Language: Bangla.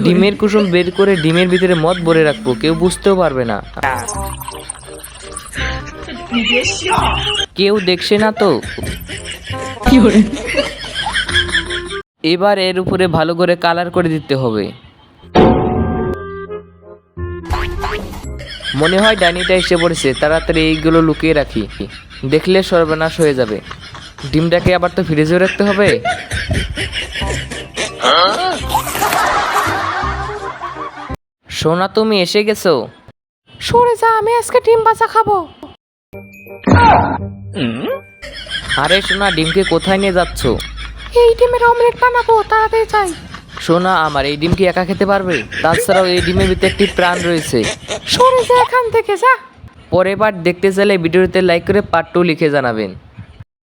ডিমের কুসুম বের করে ডিমের ভিতরে মদ ভরে রাখবো, কেউ বুঝতেও পারবে না। কেউ দেখছে না তো। এবার এর উপরে ভালো করে কালার করে দিতে হবে। মনে হয় ডাইনিটা এসে পড়েছে, তাড়াতাড়ি এইগুলো লুকিয়ে রাখি, দেখলে সর্বনাশ হয়ে যাবে। ডিমটাকে আবার তো ফ্রিজে রাখতে হবে। সোনা, তুমি এসে গেছো। সরে যা, আমি আজকে ডিম ভাজা খাবো। আরে সোনা, ডিমকে কোথায় নিয়ে যাচ্ছ? এই ডিমের অমলেট বানাবো, তাড়াতাড়ি যাই। সোনা আমার, এই ডিম কি একা খেতে পারবে? তাছাড়াও এই ডিমের ভিতরে একটি প্রাণ রয়েছে। সরে যা এখান থেকে, যা। পরের বার দেখতে চাইলে ভিডিওতে লাইক করে পার্ট 2 লিখে জানাবেন।